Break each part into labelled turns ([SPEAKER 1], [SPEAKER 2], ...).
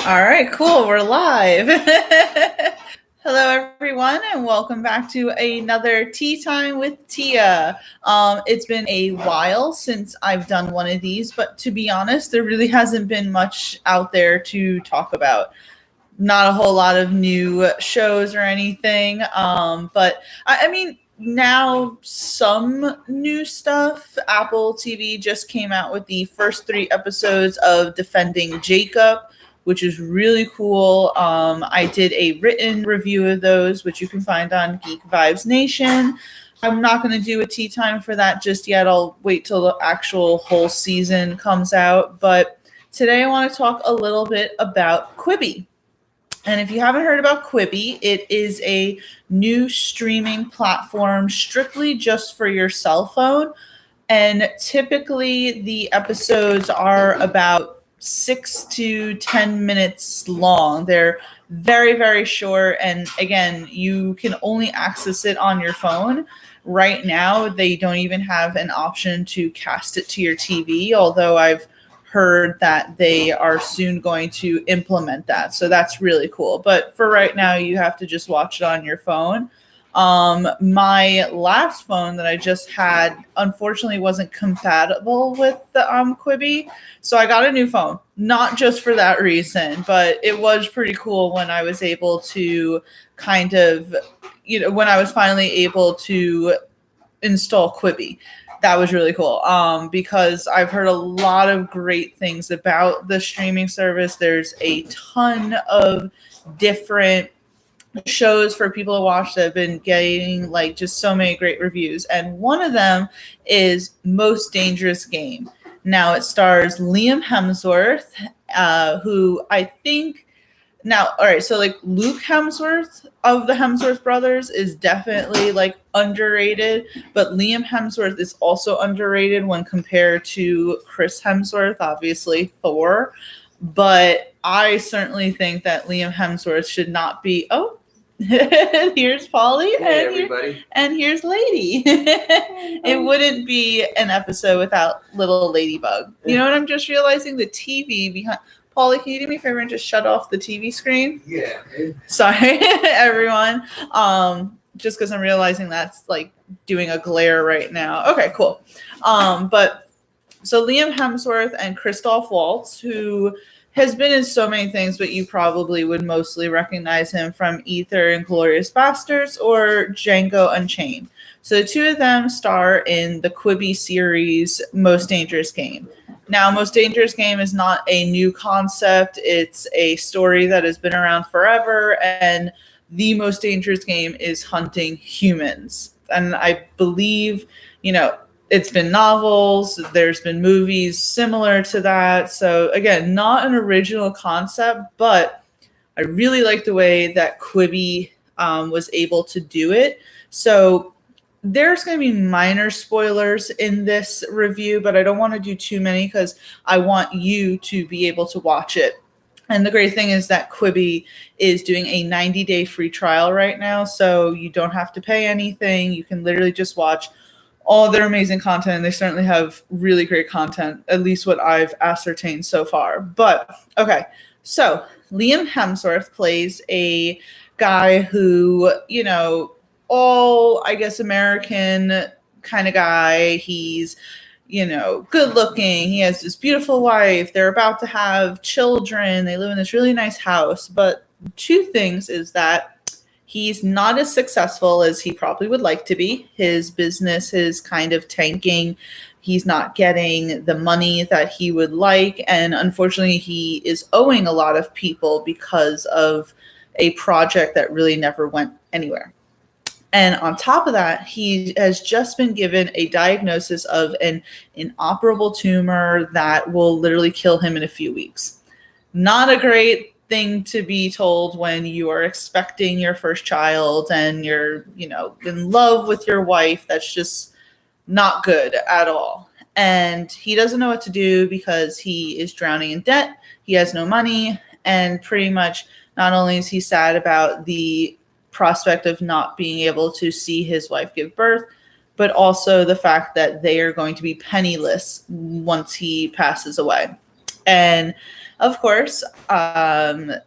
[SPEAKER 1] All right, cool. We're live. Hello, everyone, and welcome back to another Tea Time with Tia. It's been a while since I've done one of these, but to be honest, there really hasn't been much out there to talk about. Not a whole lot of new shows or anything. But I mean, now some new stuff. Apple TV just came out with the first 3 episodes of Defending Jacob, which is really cool. I did a written review of those, which you can find on Geek Vibes Nation. I'm not going to do a tea time for that just yet. I'll wait till the actual whole season comes out. But today I want to talk a little bit about Quibi. And if you haven't heard about Quibi, it is a new streaming platform strictly just for your cell phone. And typically the episodes are about 6 to 10 minutes long. They're very, very short. And again, you can only access it on your phone. Right now, they don't even have an option to cast it to your TV, although I've heard that they are soon going to implement that. So that's really cool. But for right now, you have to just watch it on your phone. My last phone that I just had, unfortunately, wasn't compatible with the Quibi. So I got a new phone, not just for that reason, but it was pretty cool when I was able to kind of, when I was finally able to install Quibi. That was really cool because I've heard a lot of great things about the streaming service. There's a ton of different shows for people to watch that have been getting like just so many great reviews. And one of them is Most Dangerous Game. Now it stars Liam Hemsworth, who I think now, all right, so like Luke Hemsworth of the Hemsworth brothers is definitely like underrated, but Liam Hemsworth is also underrated when compared to Chris Hemsworth, obviously Thor. But I certainly think that Liam Hemsworth should not be. Oh, here's Polly,
[SPEAKER 2] hey, everybody.
[SPEAKER 1] And here's Lady. It wouldn't be an episode without little Ladybug. You know what I'm just realizing? The TV behind. Polly, can you do me a favor and just shut off the TV screen?
[SPEAKER 2] Yeah.
[SPEAKER 1] Sorry, everyone. Just because I'm realizing that's like doing a glare right now. Okay, cool. But so Liam Hemsworth and Christoph Waltz, who has been in so many things, but you probably would mostly recognize him from either Inglourious Basterds or Django Unchained. So the two of them star in the Quibi series Most Dangerous Game. Now, Most Dangerous Game is not a new concept. It's a story that has been around forever, and the Most Dangerous Game is hunting humans. And I believe, it's been novels, there's been movies similar to that. So again, not an original concept, but I really like the way that Quibi was able to do it. So there's going to be minor spoilers in this review, but I don't want to do too many because I want you to be able to watch it. And the great thing is that Quibi is doing a 90-day free trial right now, so you don't have to pay anything. You can literally just watch all their amazing content, and they certainly have really great content, at least what I've ascertained so far. But, okay, so Liam Hemsworth plays a guy who, all, I guess, American kind of guy. He's, good looking. He has this beautiful wife. They're about to have children. They live in this really nice house. But two things is that he's not as successful as he probably would like to be. His business is kind of tanking. He's not getting the money that he would like. And unfortunately, he is owing a lot of people because of a project that really never went anywhere. And on top of that, he has just been given a diagnosis of an inoperable tumor that will literally kill him in a few weeks. Not a great thing to be told when you are expecting your first child and you're, in love with your wife. That's just not good at all. And he doesn't know what to do because he is drowning in debt. He has no money. And pretty much not only is he sad about the prospect of not being able to see his wife give birth, but also the fact that they are going to be penniless once he passes away. And of course, as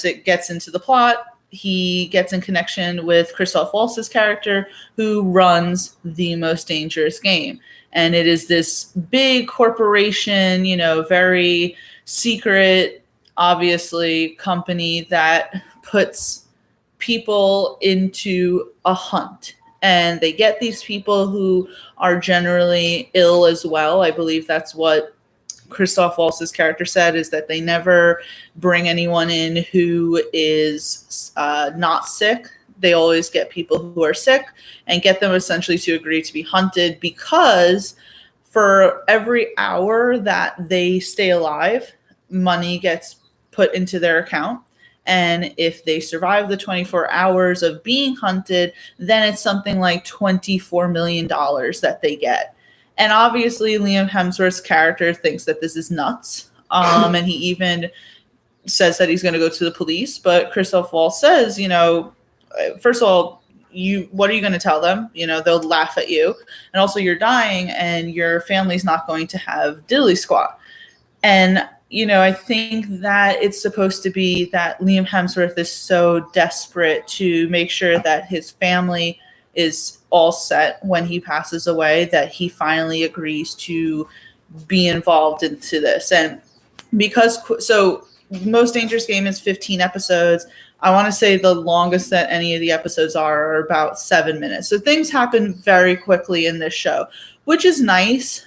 [SPEAKER 1] it gets into the plot, he gets in connection with Christoph Waltz's character, who runs the most dangerous game. And it is this big corporation, very secret, obviously, company that puts people into a hunt. And they get these people who are generally ill as well. I believe that's what Christoph Waltz's character said, is that they never bring anyone in who is not sick. They always get people who are sick and get them essentially to agree to be hunted, because for every hour that they stay alive, money gets put into their account. And if they survive the 24 hours of being hunted, then it's something like $24 million that they get. And obviously, Liam Hemsworth's character thinks that this is nuts. And he even says that he's going to go to the police. But Christoph Waltz says, first of all, what are you going to tell them? They'll laugh at you. And also, you're dying and your family's not going to have diddly squat. And, I think that it's supposed to be that Liam Hemsworth is so desperate to make sure that his family is all set when he passes away, that he finally agrees to be involved into this. And so Most Dangerous Game is 15 episodes. I want to say the longest that any of the episodes are about 7 minutes. So things happen very quickly in this show, which is nice.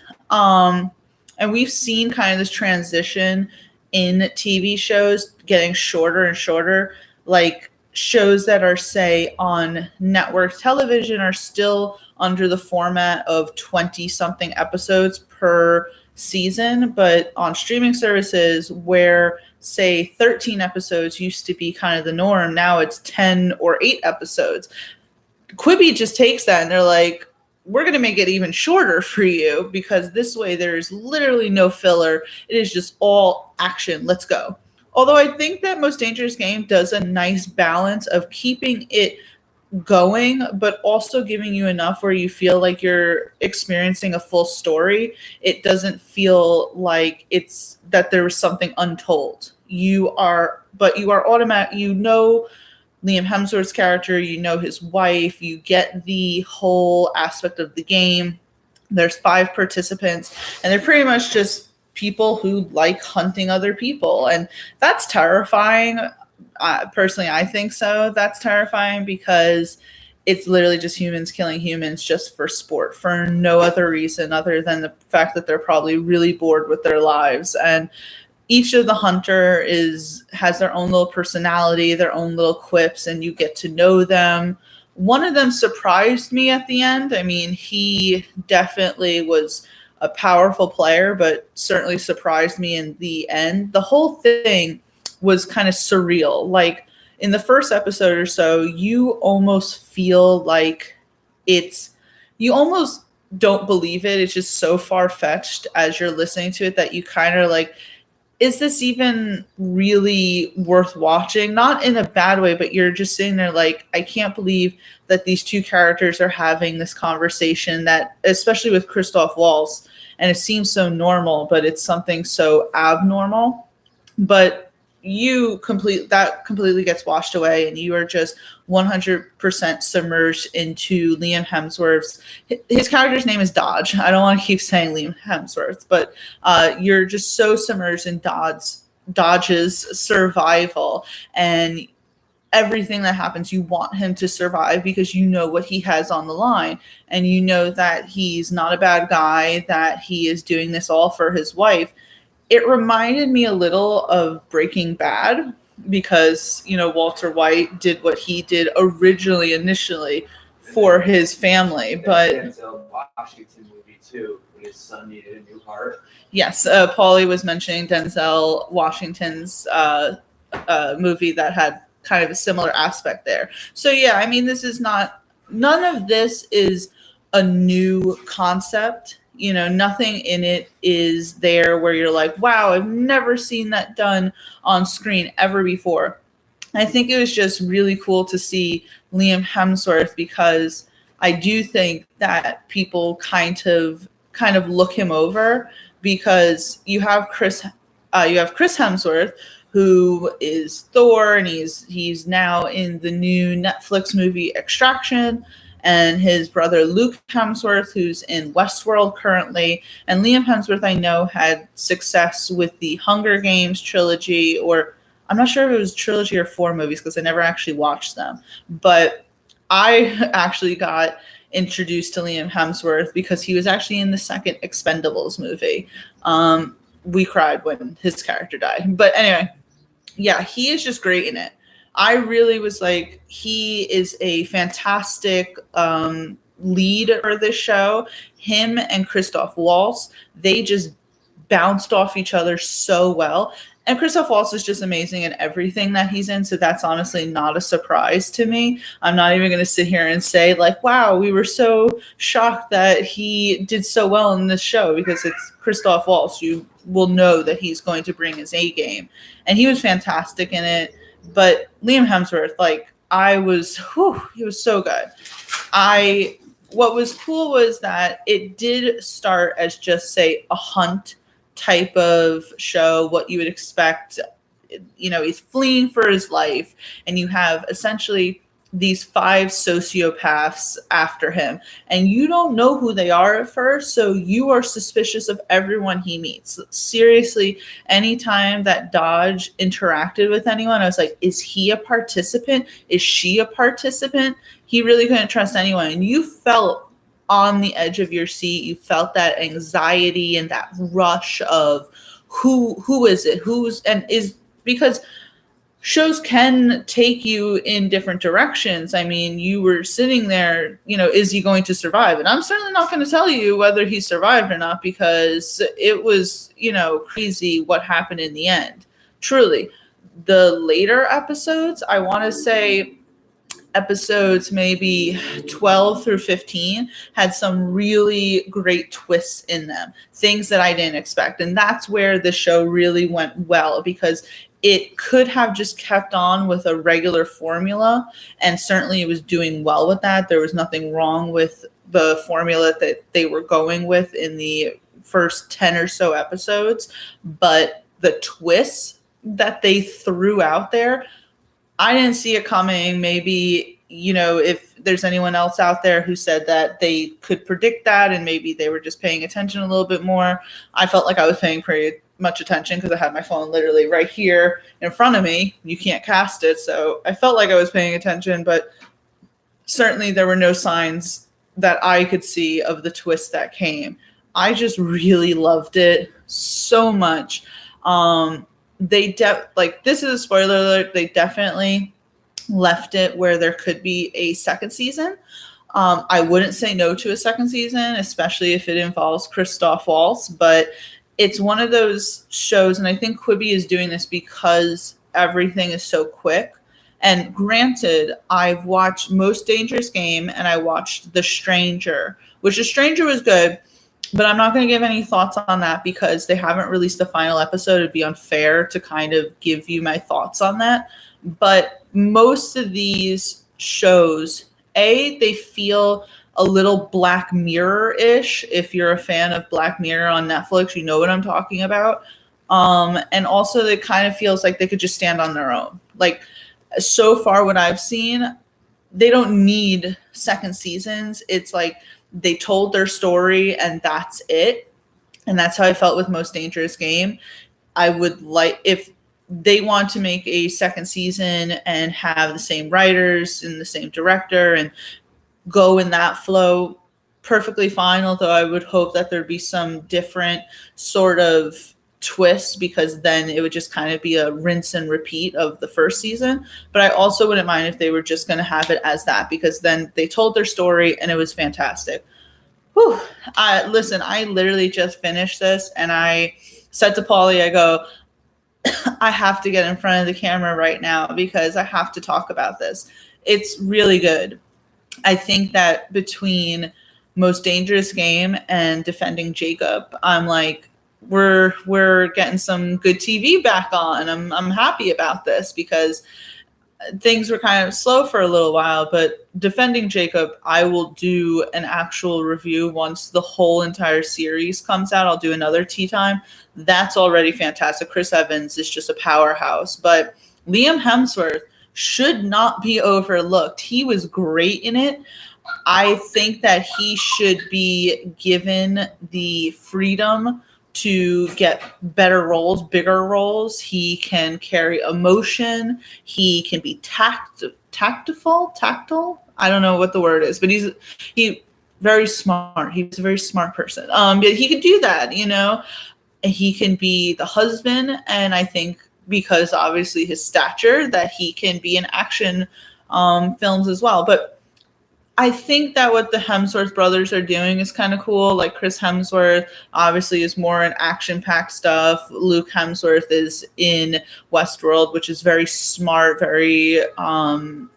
[SPEAKER 1] And we've seen kind of this transition in TV shows getting shorter and shorter. Like, shows that are, say, on network television are still under the format of 20-something episodes per season, but on streaming services where, say, 13 episodes used to be kind of the norm, now it's 10 or 8 episodes. Quibi just takes that and they're like, we're going to make it even shorter for you, because this way there's literally no filler. It is just all action. Let's go. Although I think that Most Dangerous Game does a nice balance of keeping it going, but also giving you enough where you feel like you're experiencing a full story. It doesn't feel like it's that there was something untold. You are automatic. Liam Hemsworth's character, his wife, you get the whole aspect of the game. There's 5 participants, and they're pretty much just people who like hunting other people. And that's terrifying. Personally, I think so. That's terrifying because it's literally just humans killing humans just for sport, for no other reason other than the fact that they're probably really bored with their lives. And each of the hunter has their own little personality, their own little quips, and you get to know them. One of them surprised me at the end. I mean, he definitely was a powerful player, but certainly surprised me in the end. The whole thing was kind of surreal. Like, in the first episode or so, you almost feel like you almost don't believe it. It's just so far-fetched as you're listening to it that you kind of like, is this even really worth watching? Not in a bad way, but you're just sitting there like, I can't believe that these two characters are having this conversation, that, especially with Christoph Waltz, and it seems so normal, but it's something so abnormal. But that completely gets washed away, and you are just 100% submerged into Liam Hemsworth's. His character's name is Dodge. I don't want to keep saying Liam Hemsworth, but you're just so submerged in Dodge's survival, and everything that happens, you want him to survive because you know what he has on the line, and you know that he's not a bad guy, that he is doing this all for his wife. It reminded me a little of Breaking Bad because, Walter White did what he did initially for his family. But
[SPEAKER 2] Denzel Washington movie too, when his son needed a new heart.
[SPEAKER 1] Yes, Paulie was mentioning Denzel Washington's movie that had kind of a similar aspect there. So yeah, I mean, none of this is a new concept. Nothing in it is there where you're like, wow, I've never seen that done on screen ever before. I think it was just really cool to see Liam Hemsworth, because I do think that people kind of look him over, because you have Chris Hemsworth, who is Thor, and he's now in the new Netflix movie Extraction, and his brother Luke Hemsworth, who's in Westworld currently. And Liam Hemsworth, I know, had success with the Hunger Games trilogy, or I'm not sure if it was trilogy or 4 movies because I never actually watched them. But I actually got introduced to Liam Hemsworth because he was actually in the second Expendables movie. We cried when his character died. But anyway, yeah, he is just great in it. I really was like, he is a fantastic lead for this show. Him and Christoph Waltz, they just bounced off each other so well. And Christoph Waltz is just amazing in everything that he's in. So that's honestly not a surprise to me. I'm not even going to sit here and say like, wow, we were so shocked that he did so well in this show, because it's Christoph Waltz. You will know that he's going to bring his A game. And he was fantastic in it. But Liam Hemsworth, like, he was so good. What was cool was that it did start as just, say, a hunt type of show, what you would expect. You know, he's fleeing for his life, and you have essentially these 5 sociopaths after him, and you don't know who they are at first, so you are suspicious of everyone he meets. Seriously, anytime that Dodge interacted with anyone, I was like, is he a participant? Is she a participant? He really couldn't trust anyone, and you felt on the edge of your seat. You felt that anxiety and that rush of who is it? Because shows can take you in different directions. I mean, you were sitting there, you know, is he going to survive? And I'm certainly not going to tell you whether he survived or not, because it was, you know, crazy what happened in the end. Truly. The later episodes, I want to say episodes maybe 12 through 15, had some really great twists in them, things that I didn't expect. And that's where the show really went well, because it could have just kept on with a regular formula, and certainly it was doing well with that. There was nothing wrong with the formula that they were going with in the first 10 or so episodes, but the twists that they threw out there, I didn't see it coming. Maybe, you know, if there's anyone else out there who said that they could predict that and maybe they were just paying attention a little bit more, I felt like I was paying pretty much attention because I had my phone literally right here in front of me. You can't cast it. So I felt like I was paying attention, but certainly there were no signs that I could see of the twist that came. I just really loved it so much. This is a spoiler alert. They definitely left it where there could be a second season. I wouldn't say no to a second season, especially if it involves Christoph Waltz, but it's one of those shows, and I think Quibi is doing this because everything is so quick. And granted, I've watched Most Dangerous Game and I watched The Stranger, which The Stranger was good, but I'm not going to give any thoughts on that because they haven't released the final episode. It'd be unfair to kind of give you my thoughts on that. But most of these shows, they feel a little Black Mirror-ish. If you're a fan of Black Mirror on Netflix, you know what I'm talking about. And also it kind of feels like they could just stand on their own. Like, so far what I've seen, they don't need second seasons. It's like they told their story and that's it. And that's how I felt with Most Dangerous Game. I would like, if they want to make a second season and have the same writers and the same director and go in that flow, perfectly fine. Although I would hope that there'd be some different sort of twists, because then it would just kind of be a rinse and repeat of the first season. But I also wouldn't mind if they were just going to have it as that, because then they told their story and it was fantastic. Whew. Listen, I literally just finished this and I said to Paulie, I go, I have to get in front of the camera right now because I have to talk about this. It's really good. I think that between Most Dangerous Game and Defending Jacob, I'm like, we're getting some good TV back on. I'm happy about this because things were kind of slow for a little while, but Defending Jacob, I will do an actual review once the whole entire series comes out. I'll do another tea time. That's already fantastic. Chris Evans is just a powerhouse, but Liam Hemsworth should not be overlooked. He was great in it. I think that he should be given the freedom to get better roles, bigger roles. He can carry emotion. He can be tactile. I don't know what the word is, but he very smart. He's a very smart person. But he can do that, you know. He can be the husband, and I think because obviously his stature, that he can be in action films as well. But I think that what the Hemsworth brothers are doing is kind of cool. Like Chris Hemsworth obviously is more in action-packed stuff. Luke Hemsworth is in Westworld, which is very smart, very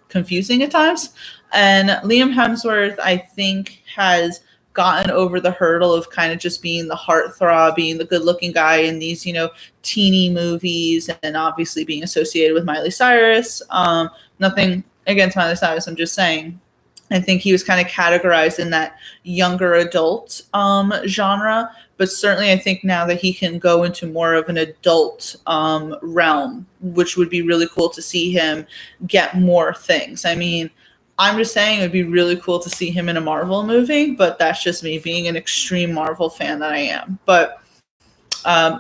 [SPEAKER 1] confusing at times. And Liam Hemsworth, I think, has gotten over the hurdle of kind of just being the heartthrob, being the good-looking guy in these, you know, teeny movies, and obviously being associated with Miley Cyrus. Nothing against Miley Cyrus, I'm just saying. I think he was kind of categorized in that younger adult genre, but certainly I think now that he can go into more of an adult realm, which would be really cool to see him get more things. I mean, I'm just saying it would be really cool to see him in a Marvel movie, but that's just me being an extreme Marvel fan that I am. But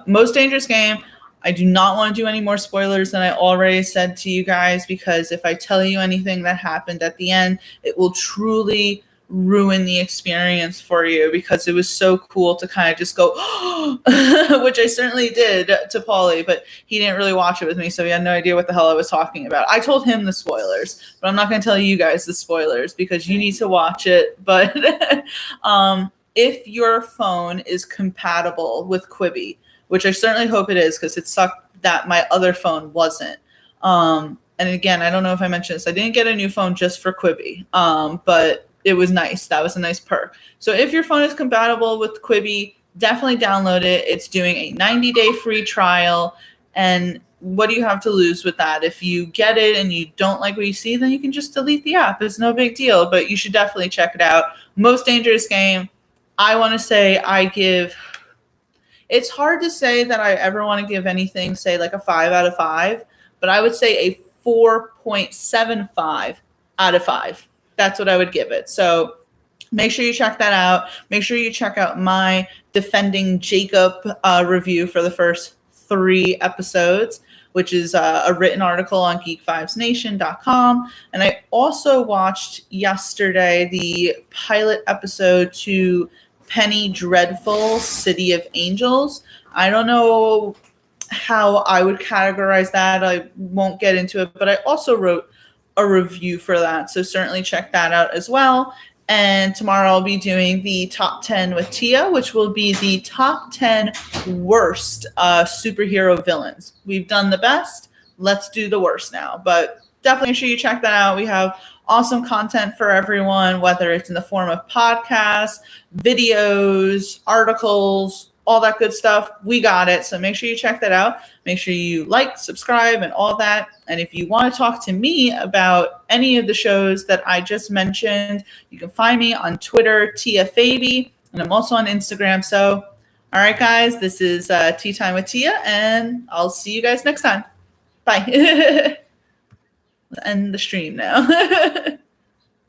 [SPEAKER 1] Most Dangerous Game, I do not want to do any more spoilers than I already said to you guys, because if I tell you anything that happened at the end, it will truly ruin the experience for you, because it was so cool to kind of just go, which I certainly did to Paulie, but he didn't really watch it with me, so he had no idea what the hell I was talking about. I told him the spoilers, but I'm not going to tell you guys the spoilers because you need to watch it. But if your phone is compatible with Quibi, which I certainly hope it is, because it sucked that my other phone wasn't. And again, I don't know if I mentioned this. I didn't get a new phone just for Quibi, but it was nice. That was a nice perk. So if your phone is compatible with Quibi, definitely download it. It's doing a 90-day free trial. And what do you have to lose with that? If you get it and you don't like what you see, then you can just delete the app. It's no big deal, but you should definitely check it out. Most Dangerous Game, I want to say I give... It's hard to say that I ever want to give anything, say, like a 5 out of 5, but I would say a 4.75 out of 5. That's what I would give it. So make sure you check that out. Make sure you check out my Defending Jacob review for the first 3 episodes, which is a written article on geek5snation.com. And I also watched yesterday the pilot episode to Penny Dreadful, City of Angels. I don't know how I would categorize that. I won't get into it, but I also wrote a review for that, so certainly check that out as well. And tomorrow I'll be doing the top 10 with Tia, which will be the top 10 worst superhero villains. We've done the best. Let's do the worst now. But definitely make sure you check that out. We have awesome content for everyone, whether it's in the form of podcasts, videos, articles, all that good stuff. We got it. So make sure you check that out. Make sure you like, subscribe, and all that. And if you want to talk to me about any of the shows that I just mentioned, you can find me on Twitter, Tia Fabi, and I'm also on Instagram. So, all right, guys, this is Tea Time with Tia, and I'll see you guys next time. Bye. Let's end the stream now.